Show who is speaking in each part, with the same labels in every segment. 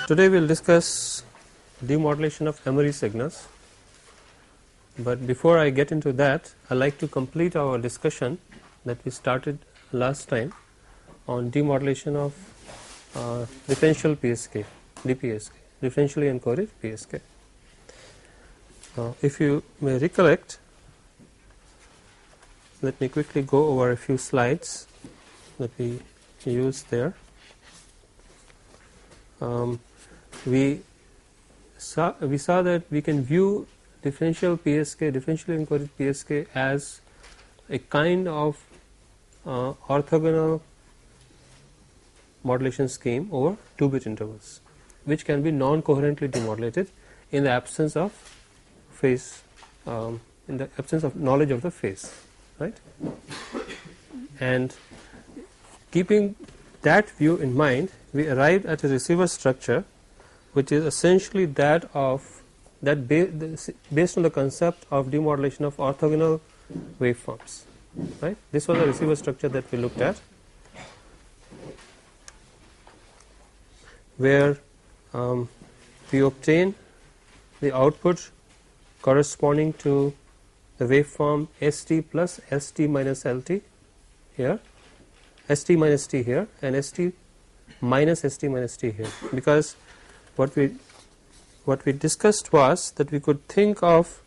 Speaker 1: Today we will discuss demodulation of memory signals, but before I get into that I would like to complete our discussion that we started last time on demodulation of differential PSK, DPSK, differentially encoded PSK. If you may recollect, let me quickly go over a few slides that we used there. We saw that we can view differential PSK, differentially encoded PSK, as a kind of orthogonal modulation scheme over 2-bit intervals, which can be non-coherently demodulated in the absence of phase, in the absence of knowledge of the phase, right? And keeping that view in mind, we arrived at a receiver structure which is essentially that of based on the concept of demodulation of orthogonal waveforms, right? This was the receiver structure that we looked at, where we obtain the output corresponding to the waveform ST plus ST minus LT here, ST minus T here, and ST minus ST minus T here, because what we discussed was that we could think of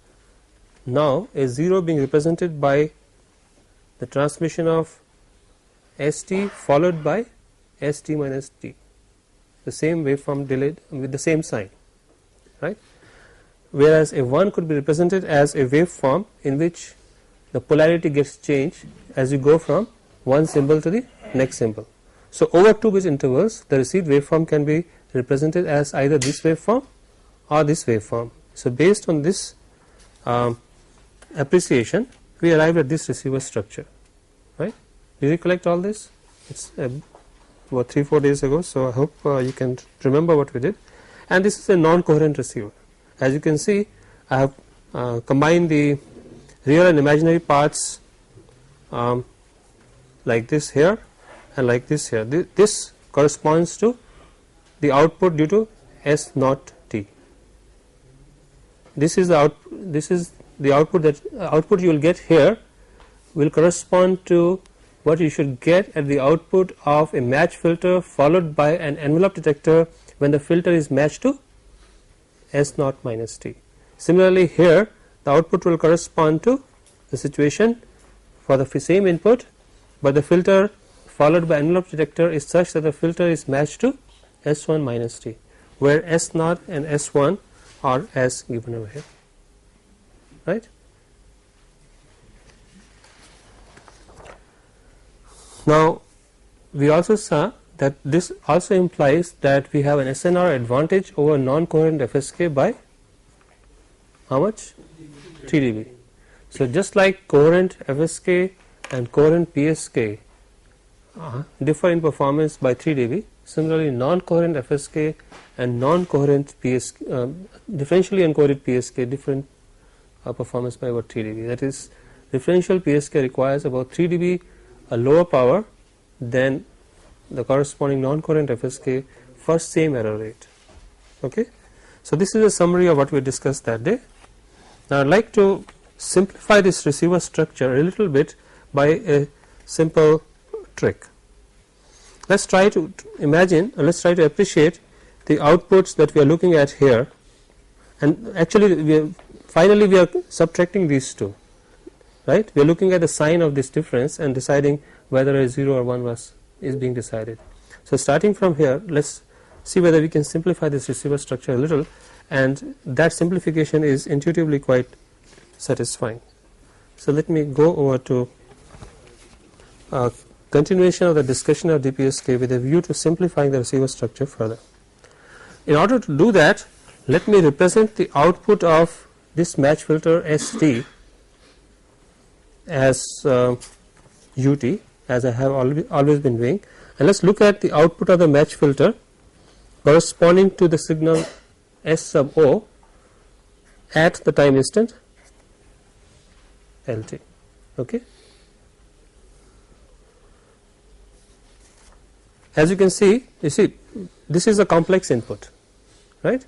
Speaker 1: now a 0 being represented by the transmission of ST followed by ST minus T, the same waveform delayed with the same sign, right? Whereas a 1 could be represented as a waveform in which the polarity gets changed as you go from one symbol to the next symbol. So over 2-bit intervals, the received waveform can be represented as either this waveform or this waveform. So based on this appreciation, we arrived at this receiver structure, right? Do you recollect all this? It's about 3-4 days ago, so I hope you can remember what we did. And this is a non-coherent receiver. As you can see, I have combined the real and imaginary parts like this here and like this here. This corresponds to the output due to S naught T. This is the output that output you will get here will correspond to what you should get at the output of a match filter followed by an envelope detector when the filter is matched to S naught minus T. Similarly here the output will correspond to the situation for the same input, but the filter followed by envelope detector is such that the filter is matched to S1 minus T, where S naught and S1 are as given over here, right? Now we also saw that this also implies that we have an SNR advantage over non-coherent FSK by how much? 3 dB. So just like coherent FSK and coherent PSK differ in performance by 3 dB, similarly non-coherent FSK and non-coherent PSK, differentially encoded PSK different performance by about 3 dB. That is, differential PSK requires about 3 dB a lower power than the corresponding non-coherent FSK for same error rate. Okay, so this is a summary of what we discussed that day. Now I would like to simplify this receiver structure a little bit by a simple trick. Let's try to imagine, let's try to appreciate the outputs that we are looking at here, and actually finally we are subtracting these two, right? We are looking at the sign of this difference and deciding whether a 0 or 1 is being decided. So starting from here, let's see whether we can simplify this receiver structure a little, and that simplification is intuitively quite satisfying. So let me go over to continuation of the discussion of DPSK with a view to simplifying the receiver structure further. In order to do that, let me represent the output of this match filter ST as UT, as I have always been doing, and let's look at the output of the match filter corresponding to the signal S sub O at the time instant LT. Okay. As you can see, this is a complex input, right.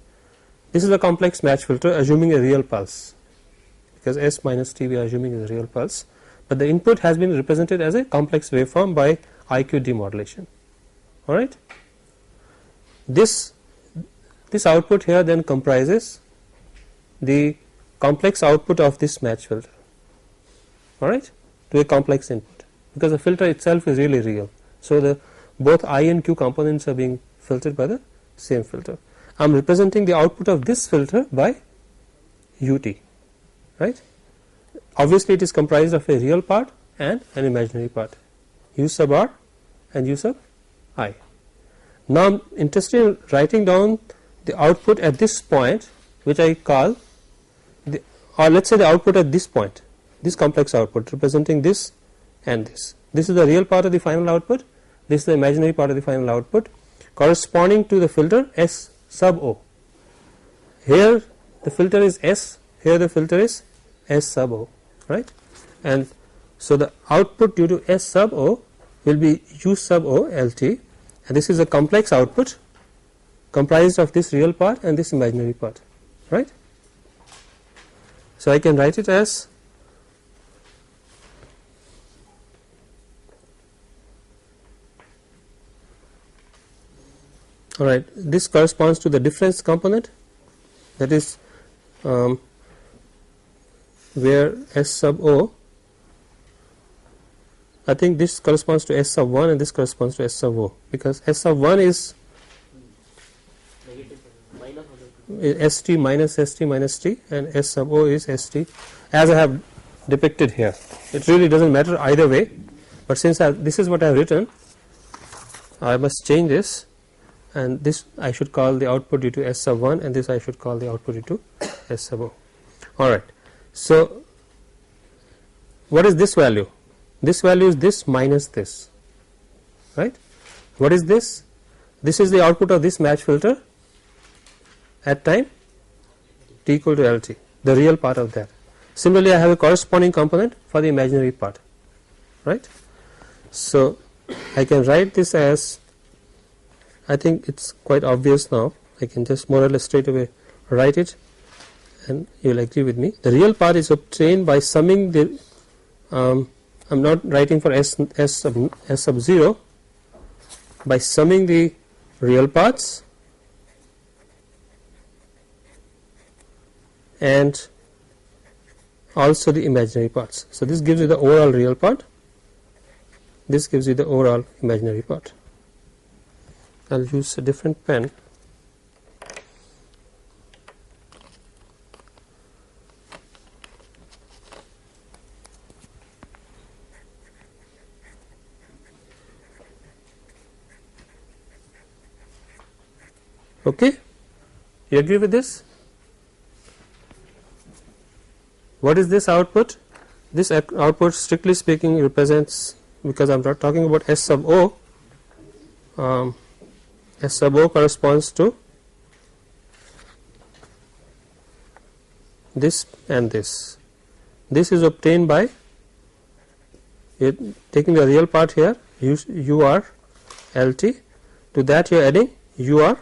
Speaker 1: This is a complex match filter assuming a real pulse, because S minus T we are assuming is a real pulse, but the input has been represented as a complex waveform by IQ demodulation. All right. This output here then comprises the complex output of this match filter, all right, to a complex input, because the filter itself is really real. So the both I and Q components are being filtered by the same filter. I am representing the output of this filter by UT, right. Obviously it is comprised of a real part and an imaginary part, U sub R and U sub I. Now I am interested in writing down the output at this point, which I call the, or let us say the output at this point, this complex output representing this and this. This is the real part of the final output, this is the imaginary part of the final output corresponding to the filter S sub O. Here the filter is S, here the filter is S sub O, right, and so the output due to S sub O will be U sub O LT, and this is a complex output comprised of this real part and this imaginary part, right. So I can write it as all right, this corresponds to the difference component, that is where S sub O, I think this corresponds to S sub 1 and this corresponds to S sub O, because S sub 1 is ST minus ST minus T and S sub O is ST as I have depicted here. It really does not matter either way, but since this is what I have written, I must change this, and this I should call the output due to S sub 1 and this I should call the output due to S sub O. Alright, so what is this value? This value is this minus this, right. What is this? This is the output of this match filter at time t equal to LT, the real part of that. Similarly I have a corresponding component for the imaginary part, right. So I can write this as, I think it is quite obvious now, I can just more or less straight away write it and you will agree with me. The real part is obtained by summing the I am not writing for S sub 0, by summing the real parts and also the imaginary parts. So this gives you the overall real part, this gives you the overall imaginary part. I will use a different pen. Okay, you agree with this? What is this output? This output strictly speaking represents, because I am not talking about S sub O, S sub O corresponds to this and this. This is obtained by taking the real part here, UR LT, to that you are adding UR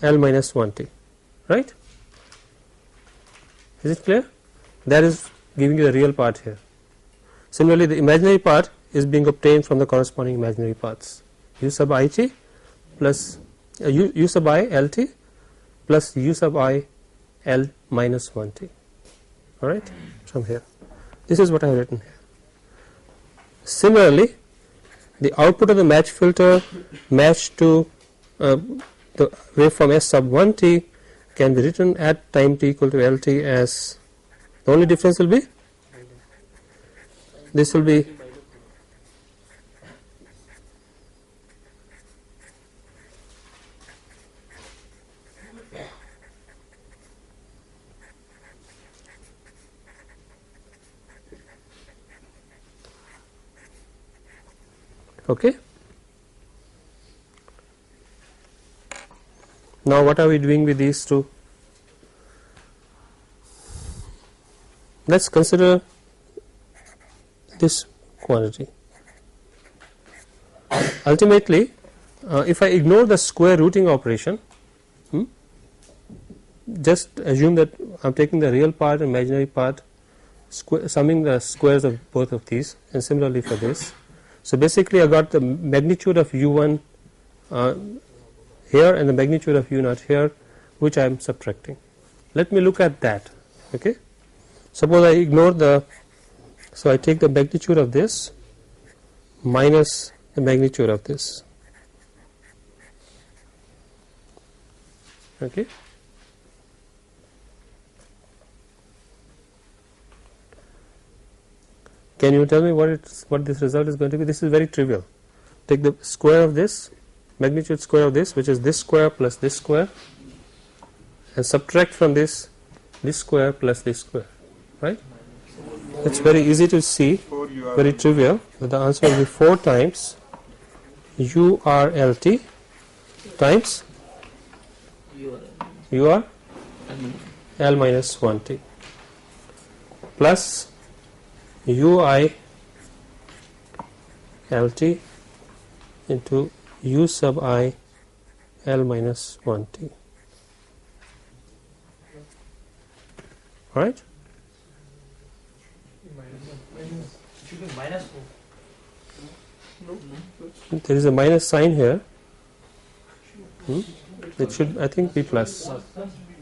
Speaker 1: L minus 1T, right. Is it clear? That is giving you the real part here. Similarly the imaginary part is being obtained from the corresponding imaginary parts, U sub IT plus U sub I LT plus U sub I L minus 1T, alright, from here. This is what I have written here. Similarly the output of the match filter matched to the waveform S sub 1T can be written at time t equal to LT as, the only difference will be, this will be okay. Now what are we doing with these two? Let us consider this quantity. Ultimately if I ignore the square rooting operation, Just assume that I am taking the real part and imaginary part, summing the squares of both of these, and similarly for this. So basically I got the magnitude of u1 here and the magnitude of u0 here, which I am subtracting. Let me look at that. Okay. Suppose I ignore the, so I take the magnitude of this minus the magnitude of this. Okay. Can you tell me what this result is going to be? This is very trivial. Take the square of this, magnitude square of this, which is this square plus this square, and subtract from this square plus this square, right? It's very easy to see, very trivial, but the answer will be 4 times URLT times UR L minus 1T plus UI LT into U sub I L minus 1T. Right? There is a minus sign here. It should, I think, be plus.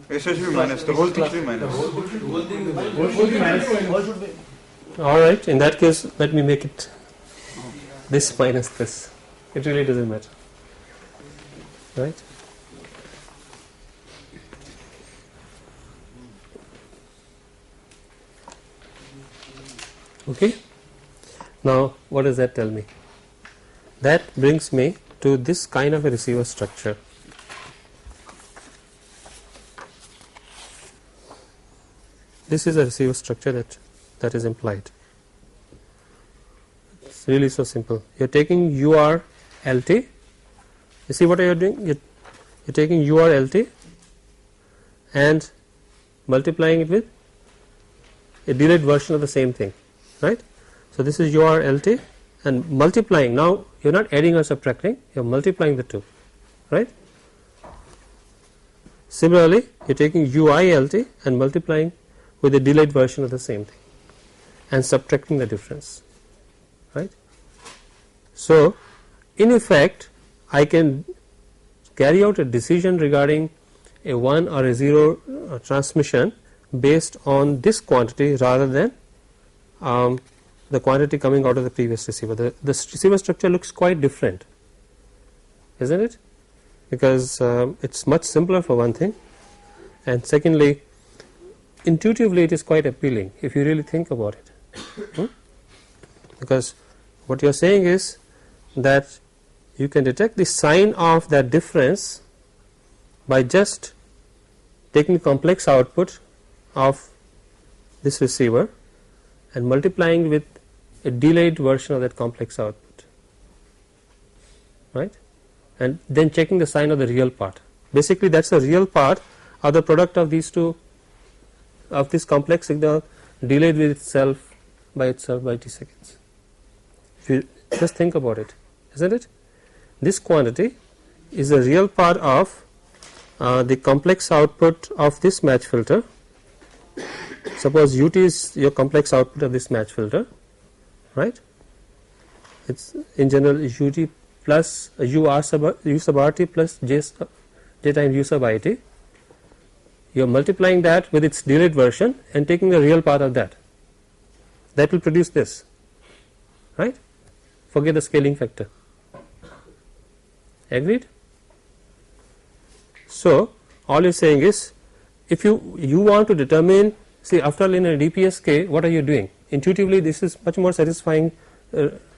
Speaker 2: It should be minus. The whole thing should be minus.
Speaker 1: Alright, in that case, let me make it this minus this. It really doesn't matter. Right? Okay. Now, what does that tell me? That brings me to this kind of a receiver structure. This is a receiver structure that is implied. It's really so simple. You're taking URLT. You see what you're doing? You're taking URLT and multiplying it with a delayed version of the same thing, right? So this is URLT and multiplying. Now you're not adding or subtracting, you're multiplying the two, right? Similarly, you're taking UILT and multiplying with a delayed version of the same thing and subtracting the difference, right? So in effect, I can carry out a decision regarding a 1 or a 0 transmission based on this quantity rather than the quantity coming out of the previous receiver. The receiver structure looks quite different, isn't it? Because it's much simpler for one thing, and secondly, intuitively it is quite appealing if you really think about it. Because what you are saying is that you can detect the sign of that difference by just taking the complex output of this receiver and multiplying with a delayed version of that complex output, right? And then checking the sign of the real part. Basically that's the real part of the product of these two, of this complex signal delayed with itself by t seconds. If you just think about it, isn't it? This quantity is the real part of the complex output of this match filter. Suppose ut is your complex output of this match filter, right? It's in general ut plus u sub rt plus j times u sub it. You are multiplying that with its delayed version and taking the real part of that. That will produce this, right? Forget the scaling factor. Agreed? So all you're saying is, if you want to determine, see, after all in a DPSK, what are you doing? Intuitively this is much more satisfying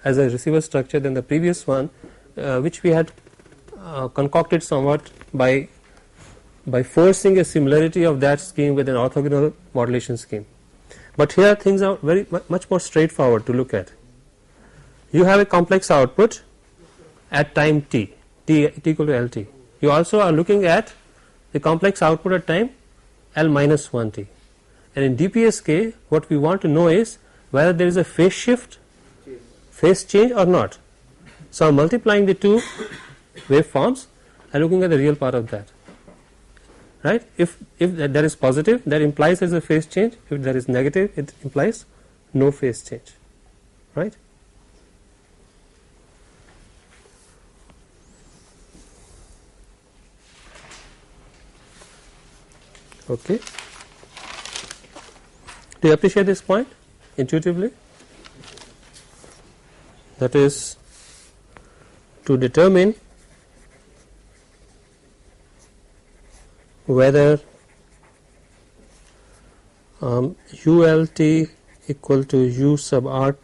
Speaker 1: as a receiver structure than the previous one, which we had concocted somewhat by forcing a similarity of that scheme with an orthogonal modulation scheme. But here things are very much more straightforward to look at. You have a complex output at time t equal to LT. You also are looking at the complex output at time L minus 1t. And in DPSK, what we want to know is whether there is a phase shift, phase change or not. So I am multiplying the two waveforms and looking at the real part of that. right? If that is positive, that implies there is a phase change. If that is negative, it implies no phase change, right? Okay. Do you appreciate this point intuitively? That is, to determine whether ULT equal to U sub R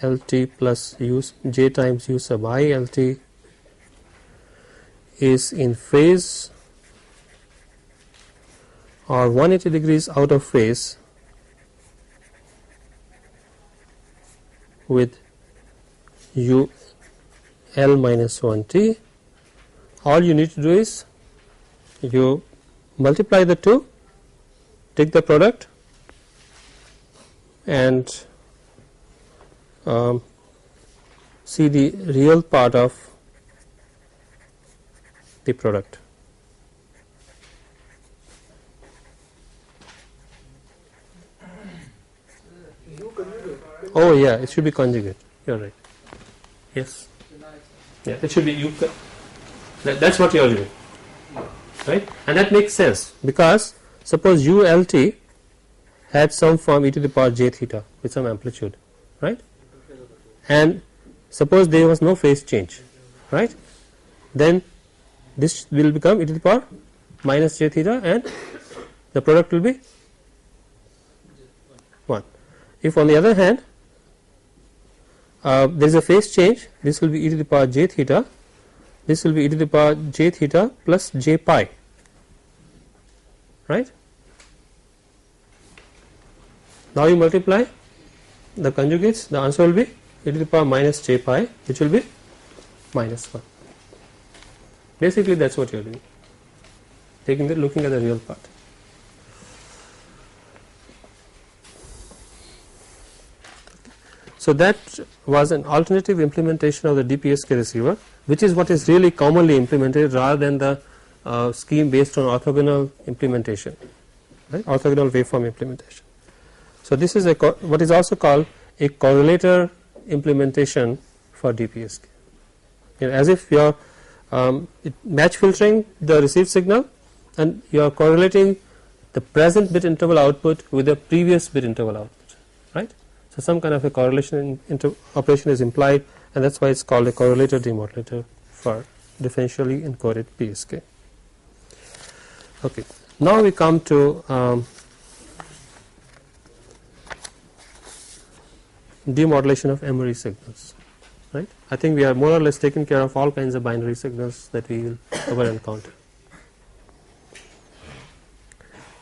Speaker 1: LT plus U J times U sub I LT is in phase or 180 degrees out of phase with U L minus 1T. All you need to do is you multiply the two, take the product, and see the real part of the product. Oh yeah, it should be conjugate. You're right. Yes. Yeah, it should be U. That's what you are doing, right? And that makes sense because suppose ULT had some form e to the power j theta with some amplitude, right? And suppose there was no phase change, right? Then this will become e to the power minus j theta, and the product will be 1. If on the other hand there is a phase change, this will be e to the power j theta, this will be e to the power j theta plus j pi, right? Now you multiply the conjugates, the answer will be e to the power minus j pi, which will be minus 1. Basically that's what you are doing, looking at the real part. So that was an alternative implementation of the DPSK receiver, which is what is really commonly implemented rather than the scheme based on orthogonal implementation, right? Orthogonal waveform implementation. So this is what is also called a correlator implementation for DPSK. As if you are match filtering the received signal and you are correlating the present bit interval output with the previous bit interval output, right? So some kind of a correlation operation is implied, and that's why it's called a correlator demodulator for differentially encoded PSK. Okay, now we come to demodulation of Emery signals, right? I think we are more or less taken care of all kinds of binary signals that we will ever encounter.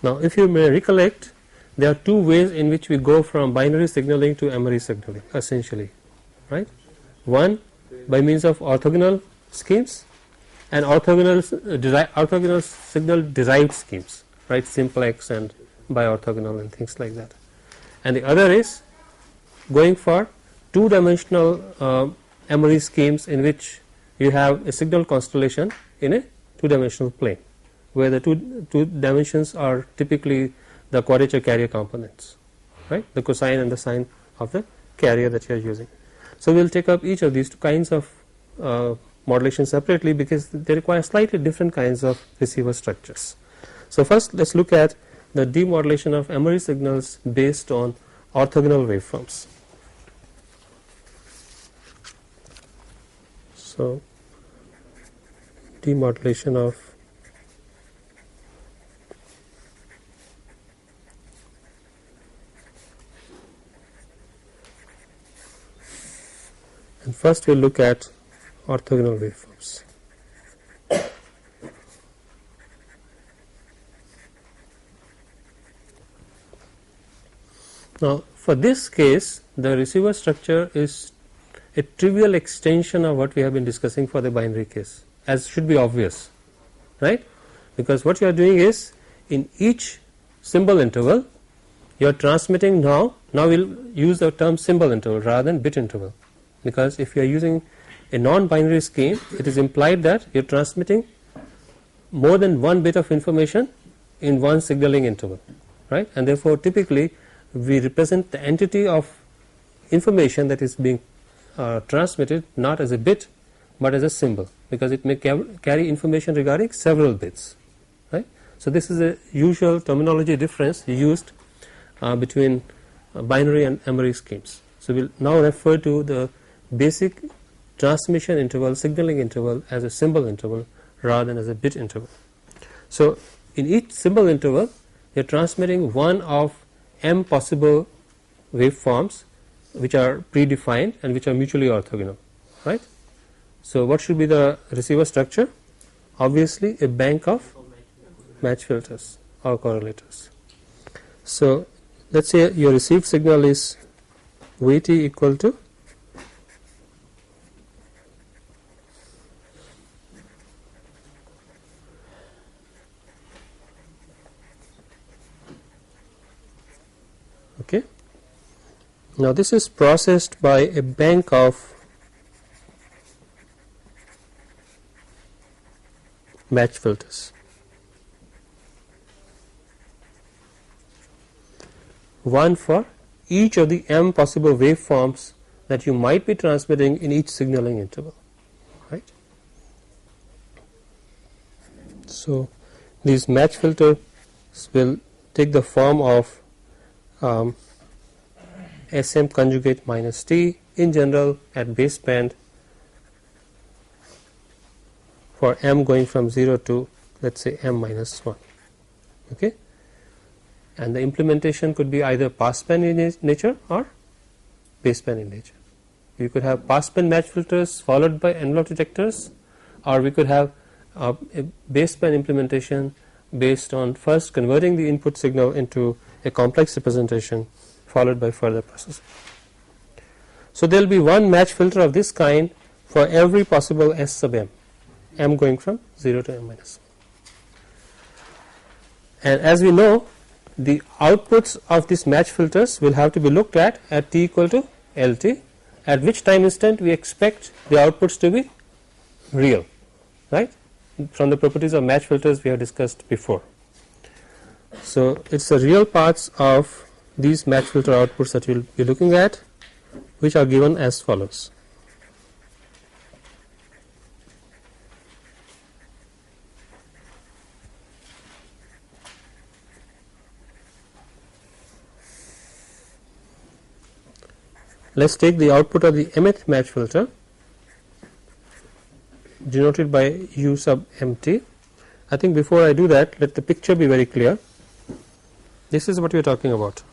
Speaker 1: Now, if you may recollect, there are two ways in which we go from binary signaling to Emery signaling, essentially, right? One by means of orthogonal schemes and orthogonal signal derived schemes, right? Simplex and biorthogonal and things like that. And the other is going for two-dimensional Emery schemes in which you have a signal constellation in a two-dimensional plane, where the two dimensions are typically the quadrature carrier components, right? The cosine and the sine of the carrier that you are using. So we will take up each of these two kinds of modulation separately because they require slightly different kinds of receiver structures. So first let's look at the demodulation of Emery signals based on orthogonal waveforms. So demodulation of and first we will look at orthogonal waveforms. Now for this case the receiver structure is a trivial extension of what we have been discussing for the binary case, as should be obvious, right? Because what you are doing is in each symbol interval you are transmitting now we will use the term symbol interval rather than bit interval, because if you are using a non-binary scheme it is implied that you are transmitting more than one bit of information in one signaling interval, right, and therefore typically we represent the entity of information that is being transmitted not as a bit but as a symbol, because it may carry information regarding several bits, right. So this is a usual terminology difference used between binary and Emery schemes. So we'll now refer to the basic transmission interval, signaling interval as a symbol interval rather than as a bit interval. So in each symbol interval you are transmitting one of m possible waveforms which are predefined and which are mutually orthogonal, right. So what should be the receiver structure? Obviously a bank of match filters or correlators. So let us say your received signal is Vt equal to okay. Now this is processed by a bank of match filters. One for each of the m possible waveforms that you might be transmitting in each signaling interval, right. So these match filters will take the form of Sm conjugate minus T in general at baseband for m going from 0 to let us say m minus 1, okay. And the implementation could be either passband in nature or baseband in nature. We could have passband match filters followed by envelope detectors, or we could have a baseband implementation based on first converting the input signal into a complex representation followed by further processing. So there will be one match filter of this kind for every possible S sub m, m going from 0 to m minus 1. And as we know, the outputs of these match filters will have to be looked at t equal to LT, at which time instant we expect the outputs to be real, right, from the properties of match filters we have discussed before. So it is the real parts of these match filter outputs that we will be looking at, which are given as follows. Let us take the output of the mth match filter denoted by u sub mt. I think before I do that, let the picture be very clear. This is what we are talking about,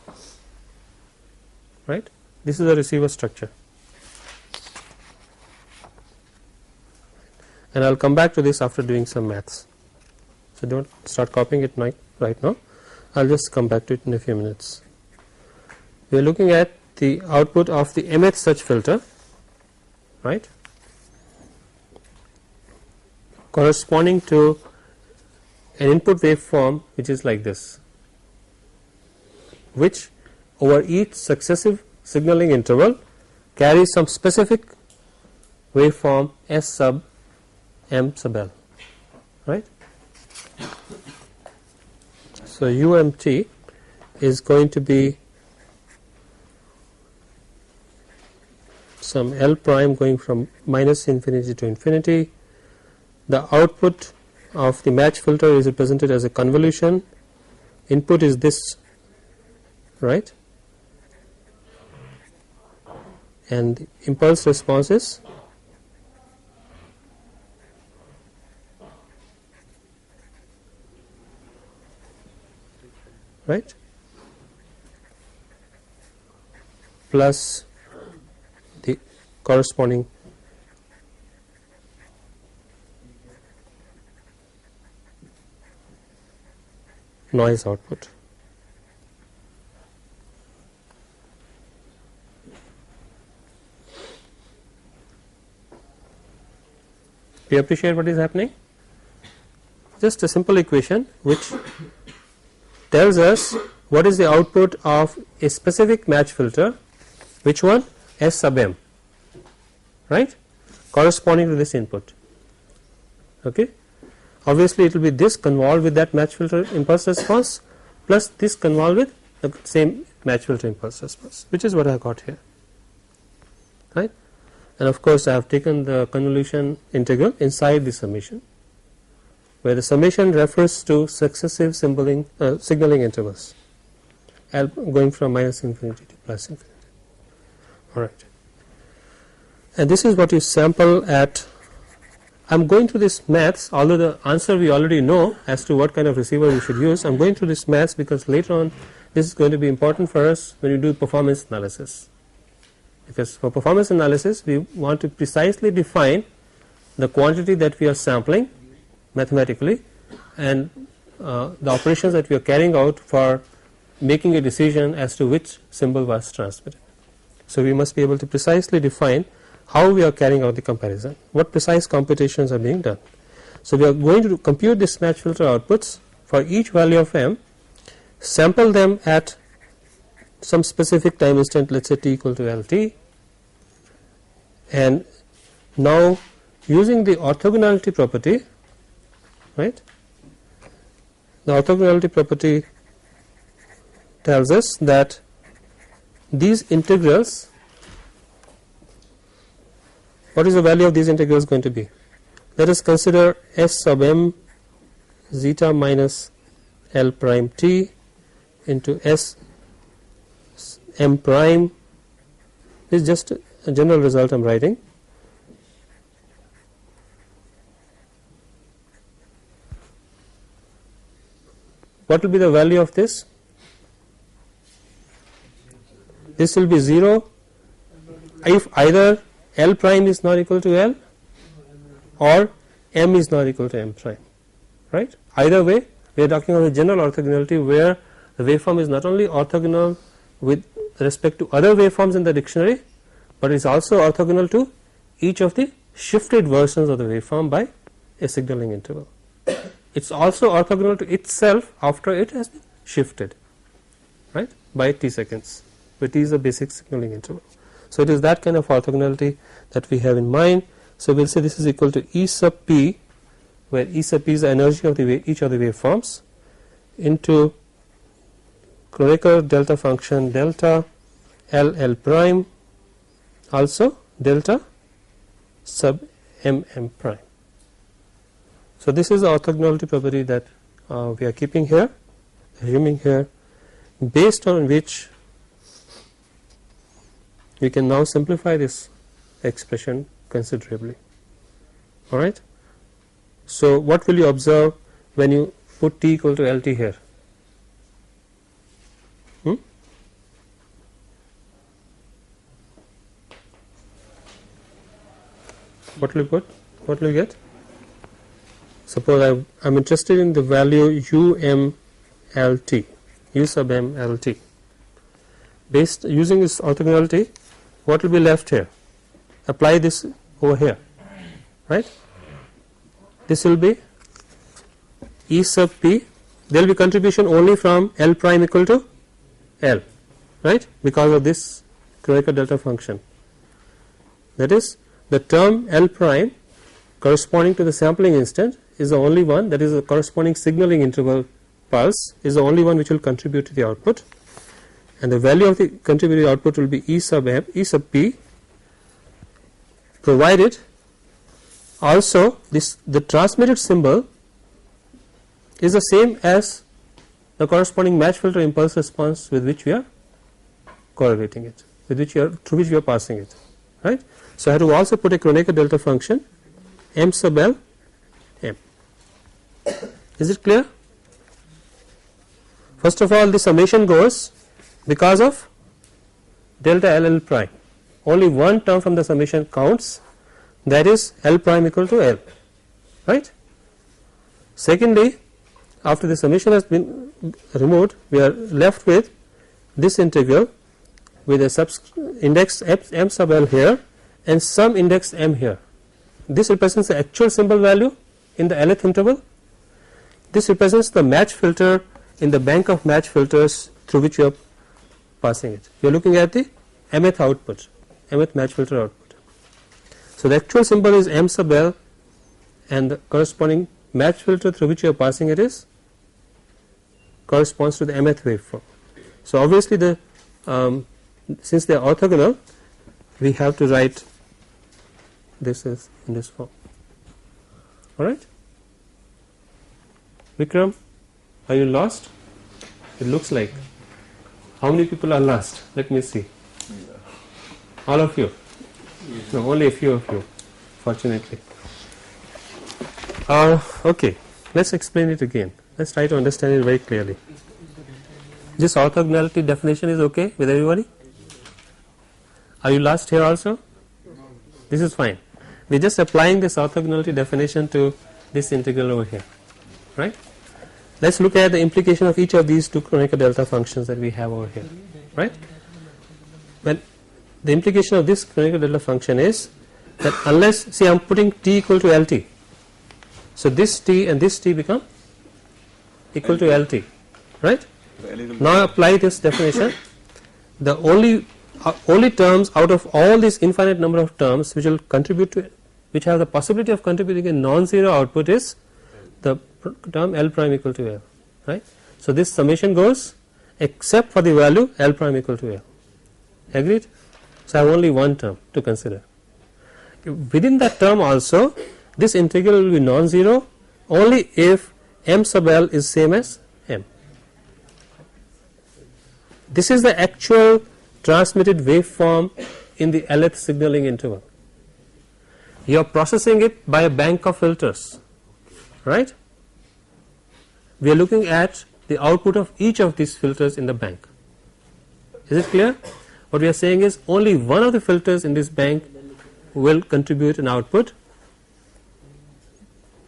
Speaker 1: right. This is the receiver structure, and I will come back to this after doing some maths. So do not start copying it right now, I will just come back to it in a few minutes. We are looking at the output of the mth such filter, right, corresponding to an input waveform which is like this, which over each successive signaling interval carries some specific waveform S sub m sub L, right. So UMT is going to be some L prime going from minus infinity to infinity. The output of the match filter is represented as a convolution. Input is this, right, and the impulse response is right plus the corresponding noise output. Do you appreciate what is happening? Just a simple equation which tells us what is the output of a specific match filter, which one, S sub m, right, corresponding to this input. Okay. obviously it will be this convolved with that match filter impulse response plus this convolved with the same match filter impulse response, which is what I got here, right. And of course I have taken the convolution integral inside the summation, where the summation refers to successive signaling intervals going from minus infinity to plus infinity. Alright, and this is what you sample at. I am going through this maths, although the answer we already know as to what kind of receiver we should use. I am going through this maths because later on this is going to be important for us when you do performance analysis, because for performance analysis we want to precisely define the quantity that we are sampling mathematically and the operations that we are carrying out for making a decision as to which symbol was transmitted. So we must be able to precisely define how we are carrying out the comparison, what precise computations are being done. So we are going to compute this match filter outputs for each value of m, sample them at some specific time instant, let us say t equal to LT, and now using the orthogonality property, right, the orthogonality property tells us that these integrals, what is the value of these integrals going to be? Let us consider S sub m zeta minus L prime t into S m prime. This is just a general result I am writing. What will be the value of this? This will be 0 if either L prime is not equal to L or m is not equal to m prime, right. Either way we are talking about a general orthogonality where the waveform is not only orthogonal with respect to other waveforms in the dictionary, but is also orthogonal to each of the shifted versions of the waveform by a signaling interval. It is also orthogonal to itself after it has been shifted, right, by t seconds, where t is a basic signaling interval. So it is that kind of orthogonality that we have in mind. So we will say this is equal to E sub p, where E sub p is the energy of the each of the waveforms, into Kronecker delta function delta L prime, also delta sub m prime. So this is the orthogonality property that we are keeping here, assuming here, based on which we can now simplify this expression considerably. Alright. So what will you observe when you put t equal to LT here? What will you put? What will you get? Suppose I am interested in the value UMLT, U sub m LT. Based using this orthogonality, what will be left here? Apply this over here, right? This will be E sub p. There will be contribution only from L prime equal to L, right? Because of this Kronecker delta function. That is, the term L prime corresponding to the sampling instant is the only one, that is the corresponding signaling interval pulse is the only one which will contribute to the output, and the value of the contributed output will be E sub m, E sub p, provided also the transmitted symbol is the same as the corresponding match filter impulse response with which we are correlating it, with which through which we are passing it, right. So I have to also put a Kronecker delta function m sub L m. Is it clear? First of all, the summation goes because of delta L prime. Only one term from the summation counts, that is L prime equal to L, right. Secondly, after the summation has been removed, we are left with this integral with a index m sub L here and some index m here. This represents the actual symbol value in the Lth interval. This represents the match filter in the bank of match filters through which you are passing it. You are looking at the mth output, mth match filter output. So the actual symbol is m sub L and the corresponding match filter through which you are passing it is corresponds to the mth waveform. So obviously the since they are orthogonal, we have to write this as in this form. All right, Vikram, are you lost? It looks like. How many people are lost? Let me see. All of you? No, only a few of you, fortunately. Okay, let's explain it again. Let's try to understand it very clearly. This orthogonality definition is okay with everybody? Are you lost here also? This is fine. We are just applying this orthogonality definition to this integral over here, right? Let's look at the implication of each of these two Kronecker delta functions that we have over here, right? Well, the implication of this Kronecker delta function is that unless, see, I am putting t equal to LT, so this t and this t become equal to LT, right? Now apply this definition. The only terms out of all this infinite number of terms which will contribute to, which have the possibility of contributing a non-zero output is the term L prime equal to L, right? So this summation goes except for the value L prime equal to L. Agreed? So I have only one term to consider. Within that term also, this integral will be non-zero only if m sub L is same as m. This is the actual transmitted waveform in the Lth signaling interval. You are processing it by a bank of filters, right? We are looking at the output of each of these filters in the bank. Is it clear? What we are saying is only one of the filters in this bank will contribute an output,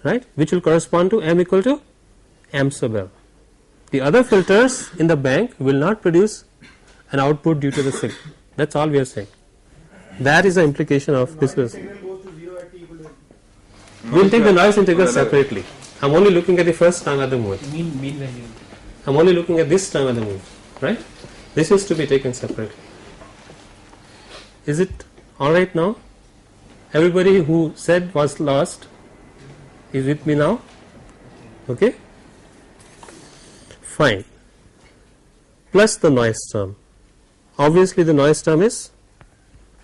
Speaker 1: right, which will correspond to m equal to m sub L. The other filters in the bank will not produce an output due to the signal. That's all we are saying. That is the implication of this. We will take the noise integral separately. I am only looking at the first time at the moment.
Speaker 3: Mean value.
Speaker 1: I am only looking at this time at the moment, right? This is to be taken separately. Is it alright now? Everybody who said was lost is with me now? Okay? Fine. Plus the noise term. Obviously the noise term is,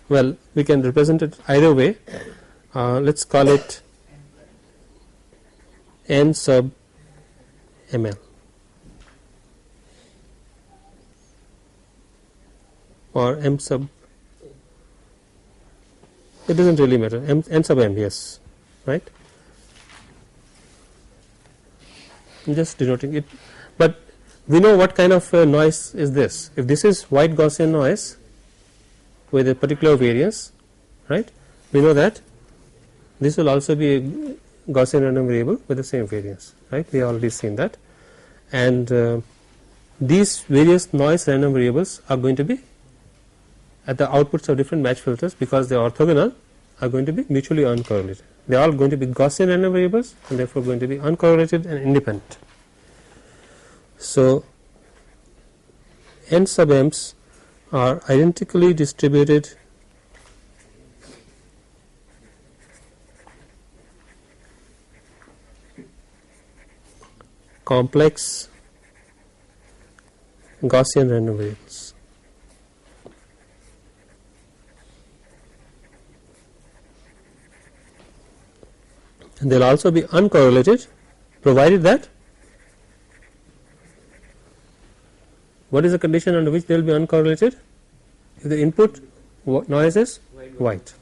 Speaker 1: well, we can represent it either way. Let's call it n sub ml or m sub, it doesn't really matter, n sub m, yes, right? I'm just denoting it, but we know what kind of noise is this. If this is white Gaussian noise with a particular variance, right, we know that this will also be a Gaussian random variable with the same variance, right? We have already seen that, and these various noise random variables are going to be at the outputs of different match filters, because they are orthogonal, are going to be mutually uncorrelated. They are all going to be Gaussian random variables and therefore going to be uncorrelated and independent. So n sub m's are identically distributed complex Gaussian random variables. And they will also be uncorrelated, provided that, what is the condition under which they will be uncorrelated? If the input noise is white.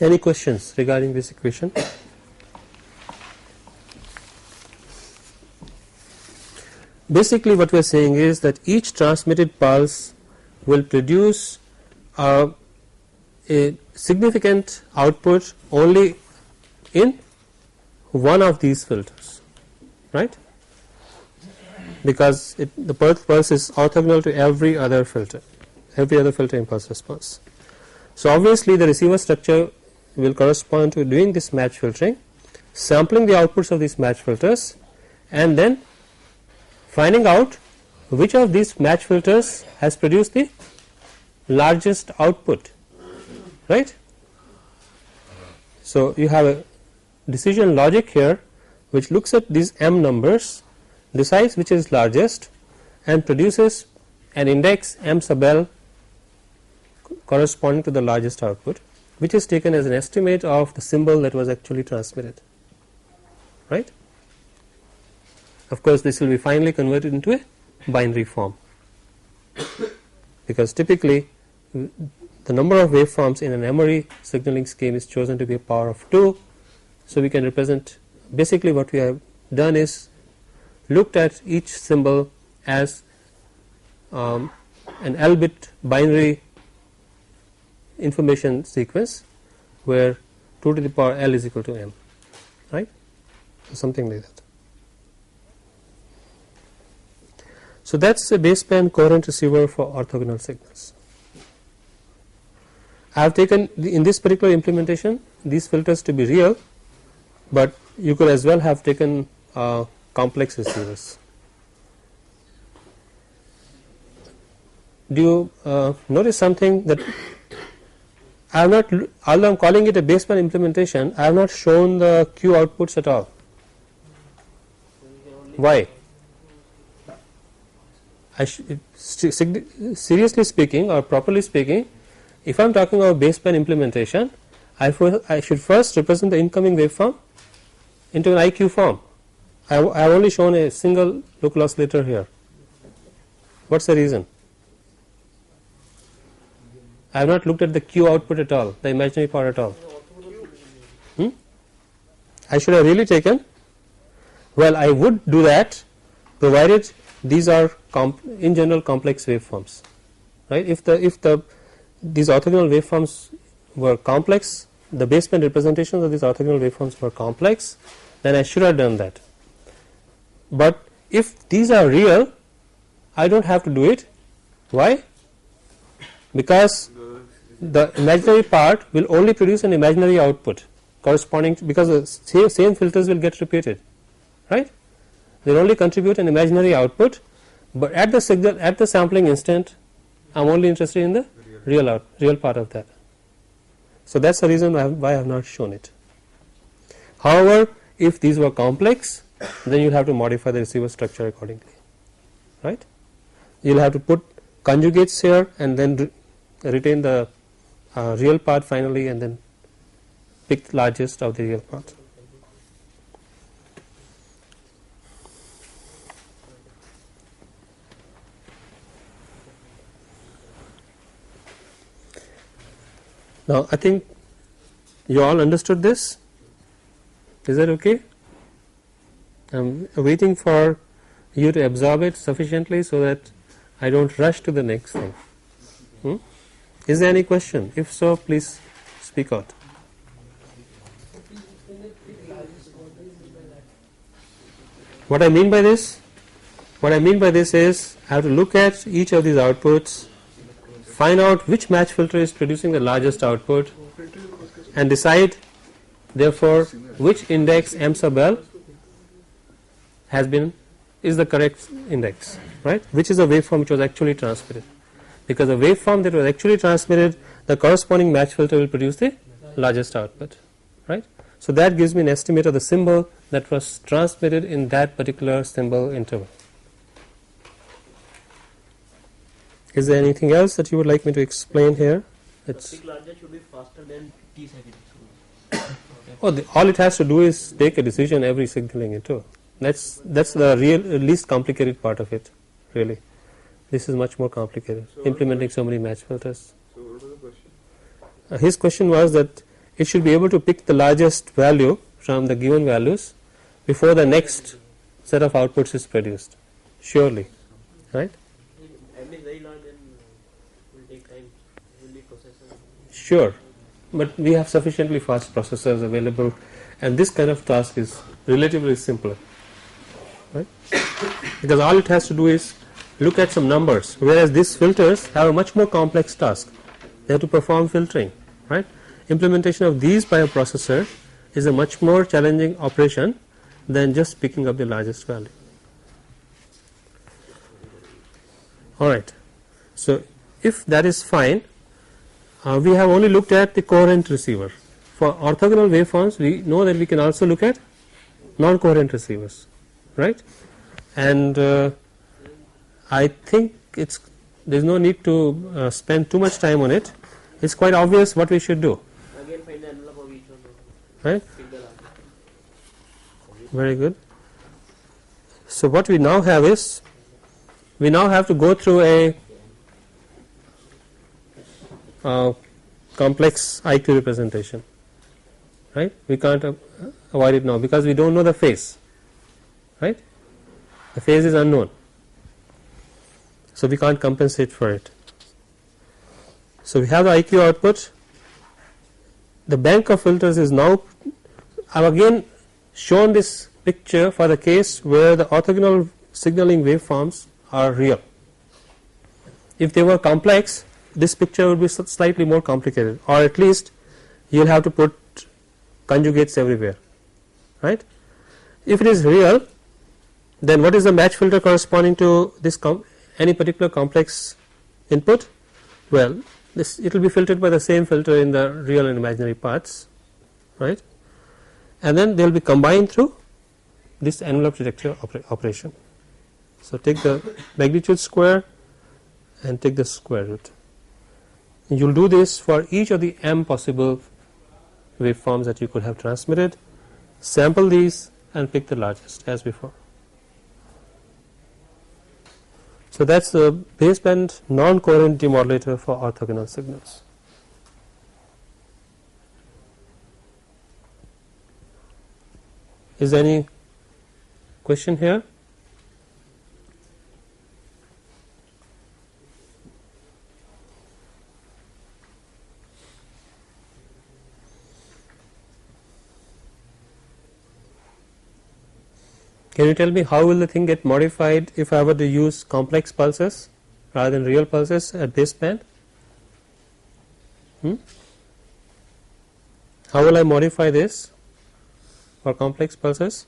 Speaker 1: Any questions regarding this equation? Basically what we are saying is that each transmitted pulse will produce a significant output only in one of these filters, right? Because the pulse is orthogonal to every other filter impulse response. So obviously the receiver structure will correspond to doing this match filtering sampling the outputs of these match filters and then finding out which of these match filters has produced the largest output, right. So, you have a decision logic here which looks at these m numbers, decides which is largest and produces an index m sub l corresponding to the largest output, which is taken as an estimate of the symbol that was actually transmitted, right. Of course, this will be finally converted into a binary form, because typically the number of waveforms in an Emory signaling scheme is chosen to be a power of 2. So, we can represent, basically what we have done is looked at each symbol as an L bit binary information sequence where 2 to the power L is equal to m, right, so something like that. So, that is a baseband coherent receiver for orthogonal signals. I have taken in this particular implementation these filters to be real, but you could as well have taken complex receivers. Do you notice something that I have not, although I am calling it a baseband implementation, I have not shown the Q outputs at all. Why? Seriously speaking or properly speaking, if I am talking about baseband implementation, I should first represent the incoming waveform into an IQ form. I have only shown a single local oscillator here. What is the reason? I have not looked at the Q output at all, the imaginary part at all. I should have really taken, well, I would do that provided these are in general complex waveforms, right. If these orthogonal waveforms were complex, the baseband representations of these orthogonal waveforms were complex, then I should have done that. But if these are real, I do not have to do it. Why? Because the imaginary part will only produce an imaginary output corresponding to, because the same filters will get repeated, right. They will only contribute an imaginary output, but at the signal, at the sampling instant, I am only interested in the real part of that. So, that is the reason why I have not shown it. However, if these were complex, then you will have to modify the receiver structure accordingly, right. You will have to put conjugates here and then retain the real part finally and then pick the largest of the real part. Now, I think you all understood this. Is that okay? I am waiting for you to absorb it sufficiently so that I do not rush to the next thing. Is there any question? If so, please speak out. What I mean by this? What I mean by this is I have to look at each of these outputs, find out which match filter is producing the largest output and decide therefore which index m sub l is the correct index, right, which is the waveform which was actually transmitted, because the waveform that was actually transmitted, the corresponding match filter will produce the largest output, right. So, that gives me an estimate of the symbol that was transmitted in that particular symbol interval. Is there anything else that you would like me to explain here? It's
Speaker 3: larger should be faster than T second.
Speaker 1: All it has to do is take a decision every signaling interval. That's the least complicated part of it, really. This is much more complicated, implementing so many match filters.
Speaker 2: So, what was the question?
Speaker 1: His question was that it should be able to pick the largest value from the given values before the next set of outputs is produced, surely, right.
Speaker 3: M is very large and will take time, will be processor.
Speaker 1: Sure, but we have sufficiently fast processors available and this kind of task is relatively simpler, right, because all it has to do is look at some numbers, whereas these filters have a much more complex task. They have to perform filtering, right. Implementation of these by a processor is a much more challenging operation than just picking up the largest value. Alright, so if that is fine, we have only looked at the coherent receiver. For orthogonal waveforms, we know that we can also look at non-coherent receivers, right? And I think there is no need to spend too much time on it. It's quite obvious what we should do.
Speaker 3: Again, find the envelope of each one.
Speaker 1: Right?
Speaker 3: Pick the largest.
Speaker 1: Very good. So what we now have is, we now have to go through a complex IQ representation, right? We can't avoid it now because we don't know the phase, right? The phase is unknown, so we can't compensate for it. So we have the IQ output. The bank of filters is now, I've again shown this picture for the case where the orthogonal signaling waveforms are real. If they were complex, this picture would be slightly more complicated, or at least you will have to put conjugates everywhere, right? If it is real, then what is the match filter corresponding to this any particular complex input? Well, it will be filtered by the same filter in the real and imaginary parts, right? And then they will be combined through this envelope detector operation. So take the magnitude square and take the square root. You will do this for each of the m possible waveforms that you could have transmitted, sample these and pick the largest as before. So that is the baseband non-coherent demodulator for orthogonal signals. Is there any question here? Can you tell me how will the thing get modified if I were to use complex pulses rather than real pulses at baseband? How will I modify this for complex pulses?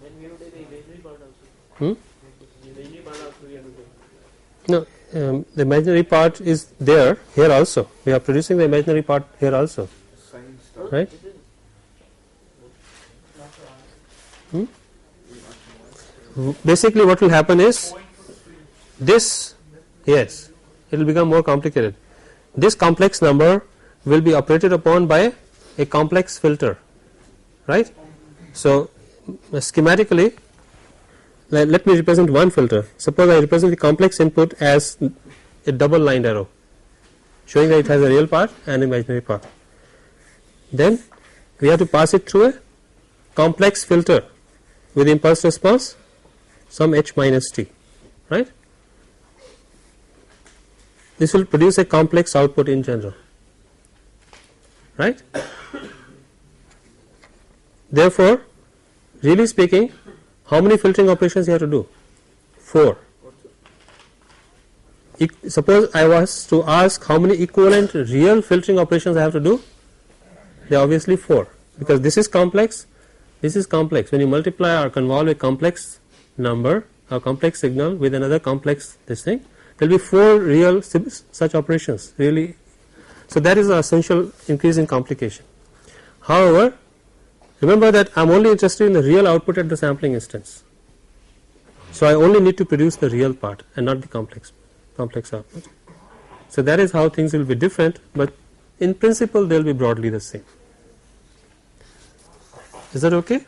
Speaker 3: Then we have to take the imaginary part also. The imaginary part also we have to take.
Speaker 1: No, the imaginary part is there here also. We are producing the imaginary part here also,
Speaker 2: Sine star.
Speaker 1: right? Basically what will happen is this, yes, it will become more complicated. This complex number will be operated upon by a complex filter, right? So schematically, let me represent one filter. Suppose I represent the complex input as a double lined arrow showing that it has a real part and imaginary part. Then we have to pass it through a complex filter with impulse response some h minus t, right? This will produce a complex output in general, right? Therefore, really speaking, how many filtering operations you have to do? 4. Suppose I was to ask how many equivalent real filtering operations I have to do, they are obviously 4, because this is complex, this is complex. When you multiply or convolve a complex number, a complex signal with another complex this thing, there will be 4 real such operations really. So that is the essential increase in complication. However, remember that I am only interested in the real output at the sampling instance. So I only need to produce the real part and not the complex output. So that is how things will be different, but in principle they will be broadly the same. Is that okay?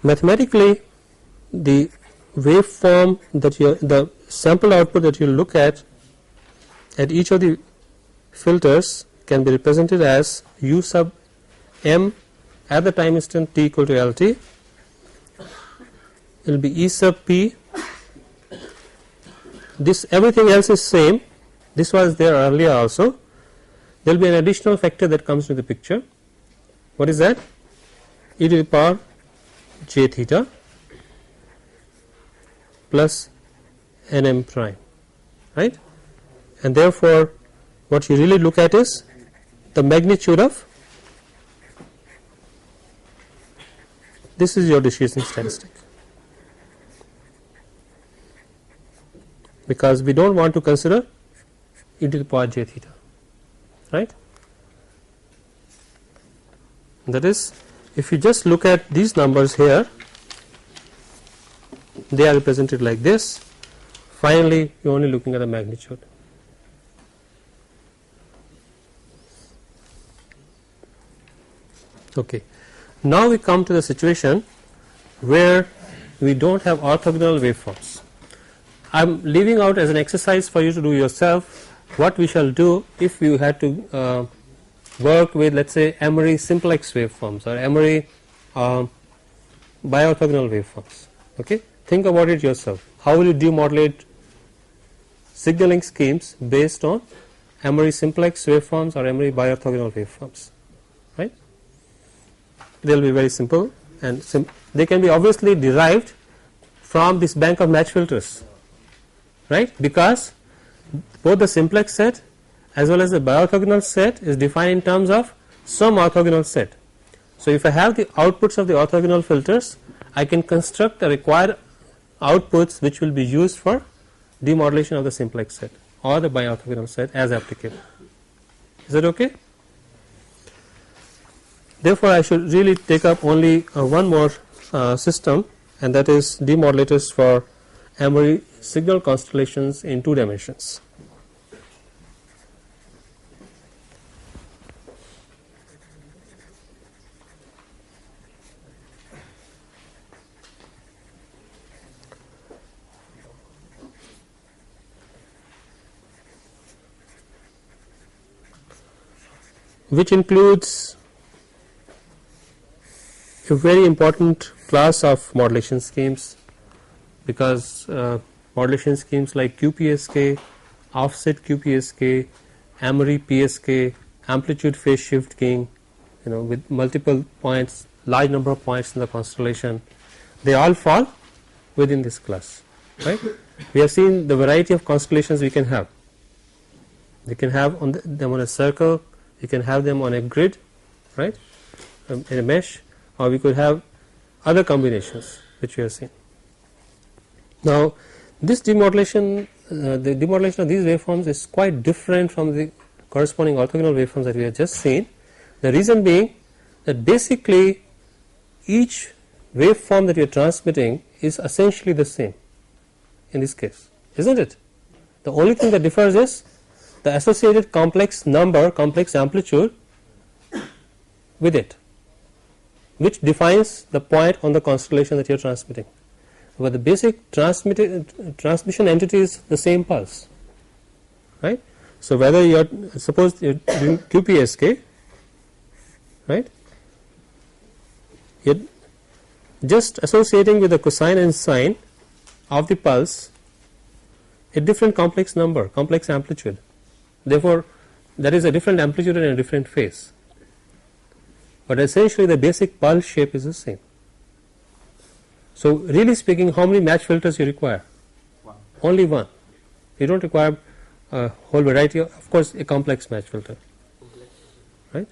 Speaker 1: Mathematically, the waveform that the sample output that you look at each of the filters can be represented as u sub m at the time instant t equal to LT. It will be E sub p. This everything else is same. This was there earlier also. There will be an additional factor that comes into the picture. What is that? E to the power j theta plus nm prime, right? and therefore what you really look at is the magnitude of, this is your diffusion statistic, because we don't want to consider e to the power j theta, right. That is, if you just look at these numbers here, they are represented like this. Finally, you are only looking at the magnitude. Okay. Now we come to the situation where we don't have orthogonal waveforms. I am leaving out as an exercise for you to do yourself what we shall do if you had to work with, let us say, Emery simplex waveforms or Emery biorthogonal waveforms. Okay. Think about it yourself. How will you demodulate signaling schemes based on Emery simplex waveforms or Emery biorthogonal waveforms, right? They will be very simple, and they can be obviously derived from this bank of match filters, right, because both the simplex set as well as the biorthogonal set is defined in terms of some orthogonal set. So if I have the outputs of the orthogonal filters, I can construct the required outputs which will be used for demodulation of the simplex set or the biorthogonal set as applicable. Is that okay? Therefore, I should really take up only one more system, and that is demodulators for Emery signal constellations in 2 dimensions. Which includes a very important class of modulation schemes, because modulation schemes like QPSK, offset QPSK, Emery PSK, amplitude phase shift keying, with multiple points, large number of points in the constellation, they all fall within this class, right. We have seen the variety of constellations we can have. We can have them on a circle, you can have them on a grid, right, in a mesh, or we could have other combinations which we have seen. Now, this demodulation, the demodulation of these waveforms is quite different from the corresponding orthogonal waveforms that we have just seen. The reason being that basically each waveform that you are transmitting is essentially the same in this case, isn't it? The only thing that differs is the associated complex number, complex amplitude with it, which defines the point on the constellation that you are transmitting. But the basic transmission entity is the same pulse, right. So whether you are, suppose you are doing QPSK, right, you are just associating with the cosine and sine of the pulse a different complex number, complex amplitude. Therefore, that is a different amplitude and a different phase, but essentially the basic pulse shape is the same. So really speaking, how many match filters you require?
Speaker 2: One.
Speaker 1: Only one. You don't require a whole variety of course a complex match filter, right.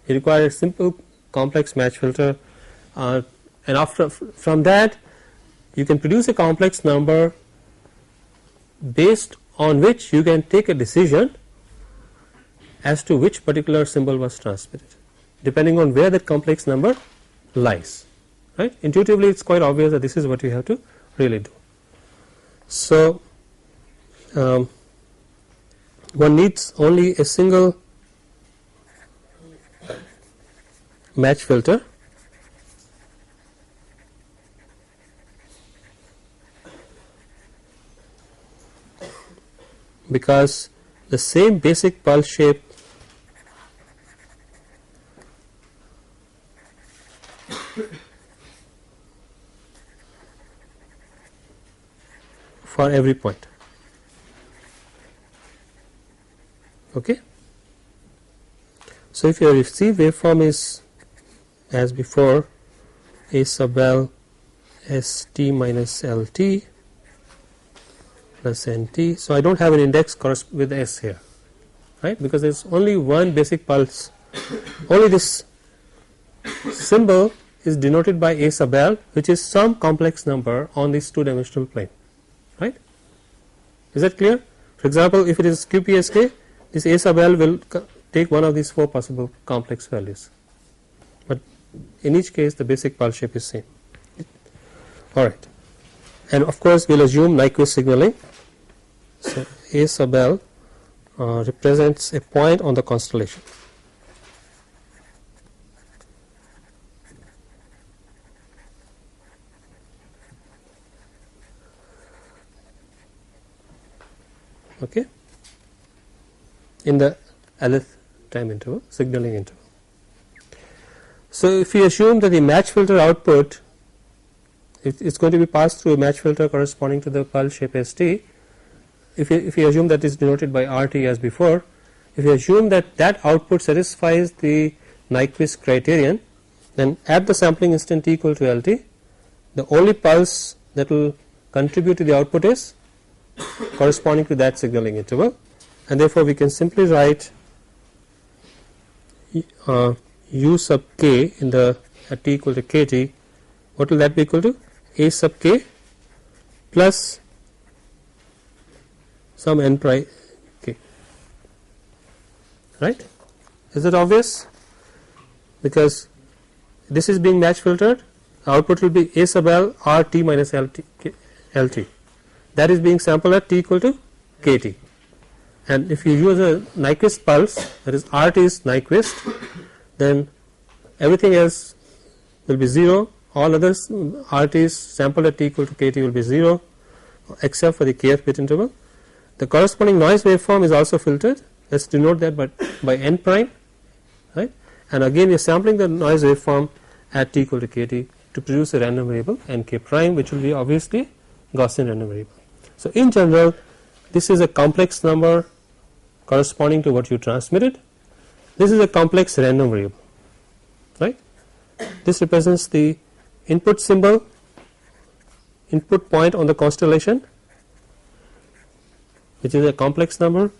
Speaker 1: You require a simple complex match filter, and after from that you can produce a complex number based on which you can take a decision as to which particular symbol was transmitted, depending on where that complex number lies, right. Intuitively it is quite obvious that this is what you have to really do. So one needs only a single match filter because the same basic pulse shape for every point. Okay. So if your received waveform is as before A sub L S T minus L T, plus nt. So I don't have an index with s here, right, because there is only one basic pulse. Only this symbol is denoted by a sub l, which is some complex number on this two-dimensional plane, right? Is that clear? For example, if it is QPSK, this a sub l will take one of these four possible complex values, but in each case the basic pulse shape is same. All right, and of course we'll assume Nyquist signaling. So a sub l represents a point on the constellation. Okay, in the lth time interval, signaling interval. So if we assume that the match filter output it's going to be passed through a match filter corresponding to the pulse shape st, if we assume that is denoted by RT as before, if we assume that that output satisfies the Nyquist criterion, then at the sampling instant t equal to LT, the only pulse that will contribute to the output is corresponding to that signaling interval, and therefore we can simply write u sub k in the at t equal to kt. What will that be equal to? A sub k plus some n prime k, right? Is it obvious? Because this is being match filtered, output will be a sub l r t minus lt. That is being sampled at t equal to kt, and if you use a Nyquist pulse, that is RT is Nyquist, then everything else will be 0. All others RTs sampled at t equal to kt will be 0 except for the kth bit interval. The corresponding noise waveform is also filtered. Let's denote that by n prime, right? And again we are sampling the noise waveform at t equal to kt to produce a random variable nk prime, which will be obviously Gaussian random variable. So in general, this is a complex number corresponding to what you transmitted. This is a complex random variable, right? This represents the input symbol, input point on the constellation, which is a complex number.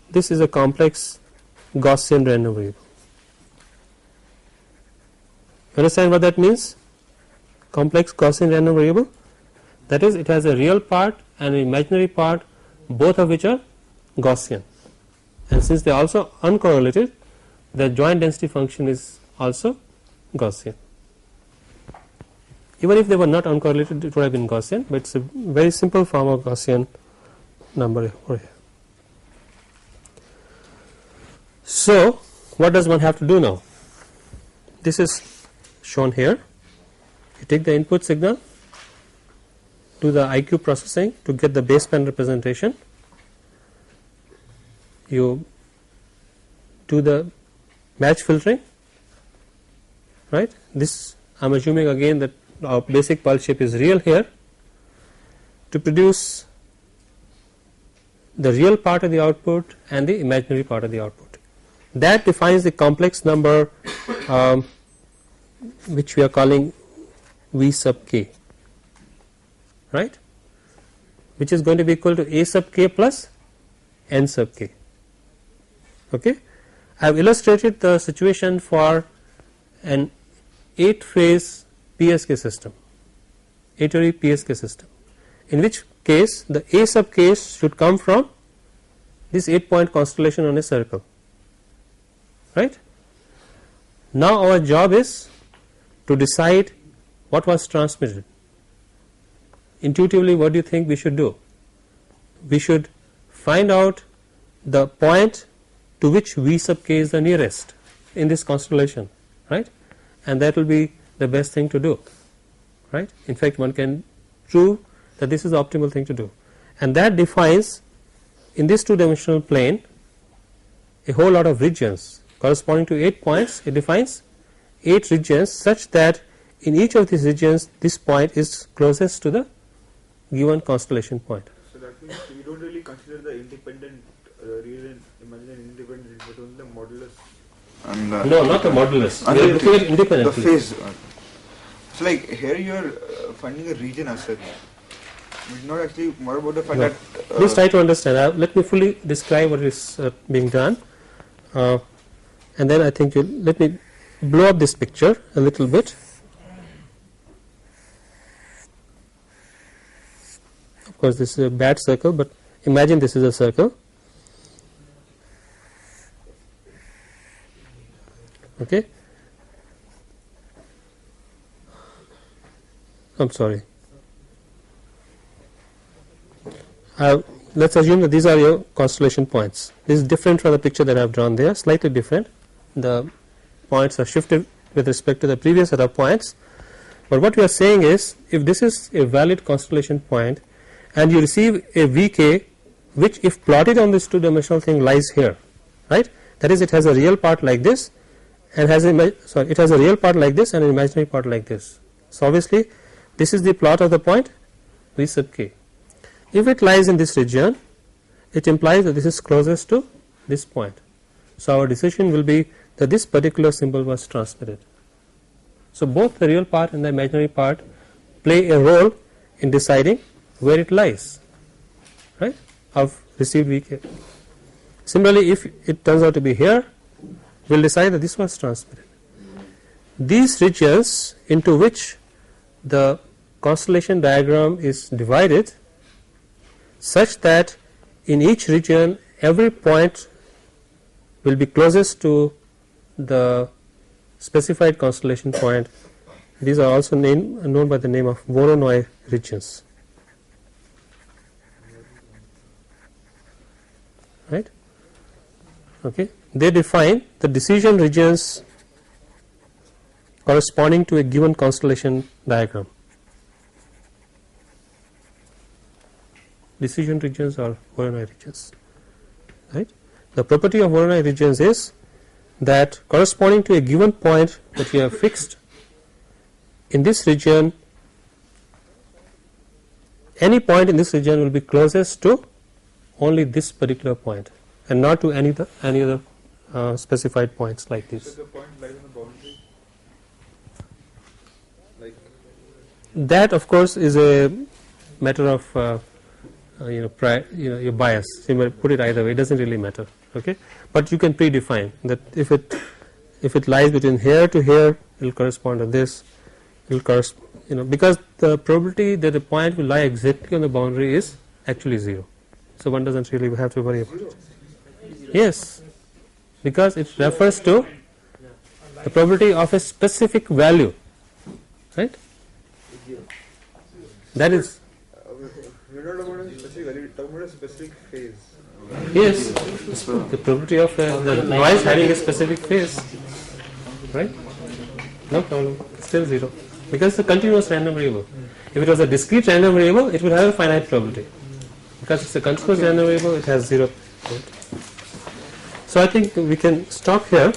Speaker 1: This is a complex Gaussian random variable. You understand what that means? Complex Gaussian random variable, that is, it has a real part and an imaginary part, both of which are Gaussian, and since they are also uncorrelated, the joint density function is also Gaussian. Even if they were not uncorrelated, it would have been Gaussian, but it's a very simple form of Gaussian number over here. So what does one have to do now? This is shown here. You take the input signal, do the IQ processing to get the baseband representation, you do the match filtering, right? This I am assuming again that our basic pulse shape is real here, to produce the real part of the output and the imaginary part of the output. That defines the complex number which we are calling V sub k, right, which is going to be equal to a sub k plus n sub k. Okay, I have illustrated the situation for an 8-phase PSK system, 8-ary PSK system, in which case the a sub k should come from this 8-point constellation on a circle, right. Now our job is to decide what was transmitted. Intuitively, what do you think we should do? We should find out the point to which V sub k is the nearest in this constellation, right, and that will be the best thing to do, right. In fact, one can prove that this is the optimal thing to do, and that defines in this two-dimensional plane a whole lot of regions corresponding to 8 points. It defines 8 regions such that in each of these regions this point is closest to the given constellation point.
Speaker 2: So that means you don't really consider the independent, real and imaginary independent, but only the modulus.
Speaker 4: And
Speaker 1: No, not the modulus.
Speaker 4: and
Speaker 1: We are
Speaker 4: the-
Speaker 1: looking at independently.
Speaker 4: The phase. So like here you are finding a region as such.
Speaker 2: It's not actually more about the fact
Speaker 1: No.
Speaker 2: that.
Speaker 1: Please try to understand. Let me fully describe what is being done, and then I think let me blow up this picture a little bit. Of course, this is a bad circle, but imagine this is a circle. Okay. I'm sorry. Let's assume that these are your constellation points. This is different from the picture that I have drawn there, slightly different. The points are shifted with respect to the previous set of points. But what we are saying is, if this is a valid constellation point and you receive a Vk which if plotted on this two-dimensional thing lies here, right? That is, it has a real part like this and has it has a real part like this and an imaginary part like this. So obviously this is the plot of the point V sub k. If it lies in this region, it implies that this is closest to this point. So our decision will be that this particular symbol was transmitted. So both the real part and the imaginary part play a role in deciding where it lies, right, of received Vk. Similarly, if it turns out to be here, we will decide that this was transmitted. These regions into which the constellation diagram is divided such that in each region every point will be closest to the specified constellation point. These are also known by the name of Voronoi regions, right? Okay, they define the decision regions corresponding to a given constellation diagram. Decision regions or Voronoi regions, right? The property of Voronoi regions is that corresponding to a given point that you have fixed in this region, any point in this region will be closest to only this particular point and not to any other specified points like this.
Speaker 2: So the point lies on the boundary. Like
Speaker 1: That of course is a matter of your bias. So you might put it either way. It doesn't really matter. Okay, but you can predefine that if it lies between here to here, it will correspond to this. It will correspond, because the probability that a point will lie exactly on the boundary is actually 0. So one doesn't really have to worry about it. Yes, because it refers to the probability of a specific value, right? That is.
Speaker 2: we're not talking about a specific value, we're talking about a specific phase.
Speaker 1: Yes, the probability of the noise having a specific phase, right? No problem, still 0, because it's a continuous random variable. If it was a discrete random variable, it would have a finite probability. Because it's a continuous random variable, it has 0. So I think we can stop here.